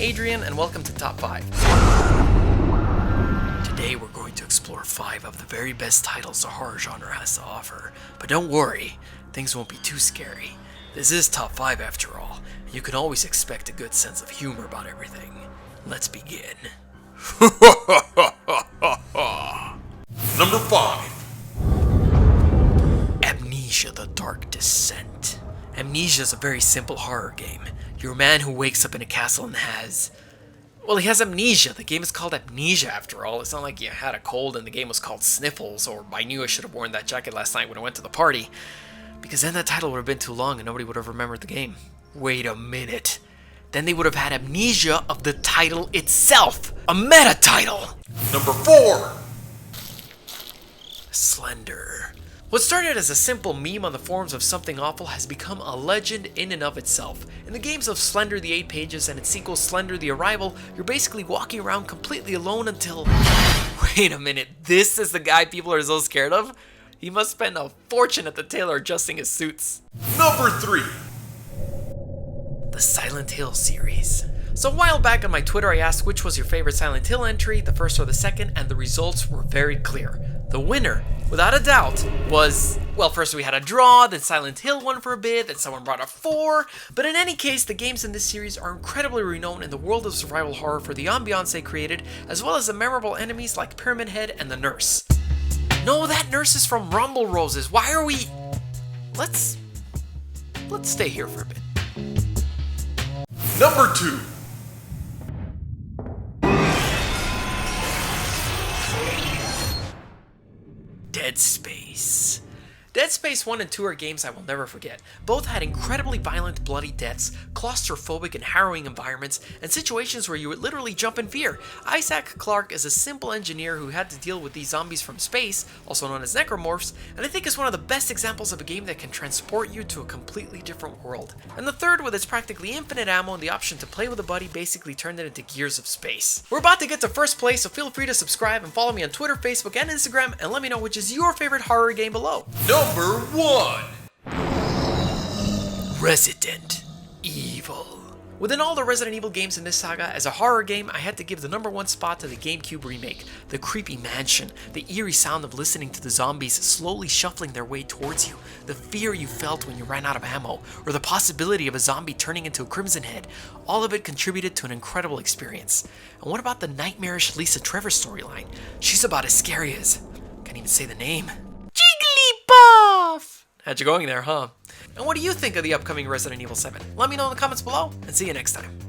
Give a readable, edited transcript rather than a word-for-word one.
Adrian, and welcome to Top 5. Today we're going to explore 5 of the very best titles the horror genre has to offer. But don't worry, things won't be too scary. This is Top 5 after all, and you can always expect a good sense of humor about everything. Let's begin. Number 5. Amnesia: The Dark Descent. Amnesia is a very simple horror game. You're a man who wakes up in a castle and he has amnesia. The game is called Amnesia after all. It's not like you had a cold and the game was called Sniffles, or I knew I should have worn that jacket last night when I went to the party. Because then that title would have been too long and nobody would have remembered the game. Wait a minute. Then they would have had amnesia of the title itself. A meta title. Number 4. Slender. What started as a simple meme on the forums of Something Awful has become a legend in and of itself. In the games of Slender the 8 Pages and its sequel Slender the Arrival, you're basically walking around completely alone until... Wait a minute, this is the guy people are so scared of? He must spend a fortune at the tailor adjusting his suits. Number 3. The Silent Hill series. So a while back on my Twitter I asked which was your favorite Silent Hill entry, the first or the second, and the results were very clear. The winner, without a doubt, was, well, first we had a draw, then Silent Hill won for a bit, then someone brought a 4, but in any case, the games in this series are incredibly renowned in the world of survival horror for the ambiance they created, as well as the memorable enemies like Pyramid Head and the Nurse. No, that nurse is from Rumble Roses. Why are we... Let's stay here for a bit. Number 2. Dead Space. Dead Space 1 and 2 are games I will never forget. Both had incredibly violent, bloody deaths, claustrophobic and harrowing environments, and situations where you would literally jump in fear. Isaac Clarke is a simple engineer who had to deal with these zombies from space, also known as necromorphs, and I think is one of the best examples of a game that can transport you to a completely different world. And the third, with its practically infinite ammo and the option to play with a buddy, basically turned it into Gears of Space. We're about to get to first place, so feel free to subscribe and follow me on Twitter, Facebook, and Instagram, and let me know which is your favorite horror game below. Number 1. Resident Evil. Within all the Resident Evil games in this saga, as a horror game, I had to give the number 1 spot to the GameCube remake. The creepy mansion, the eerie sound of listening to the zombies slowly shuffling their way towards you, the fear you felt when you ran out of ammo, or the possibility of a zombie turning into a Crimson Head, all of it contributed to an incredible experience. And what about the nightmarish Lisa Trevor storyline? She's about as scary as... can't even say the name. Jigglypuff! Had you going there, huh? And what do you think of the upcoming Resident Evil 7? Let me know in the comments below, and see you next time.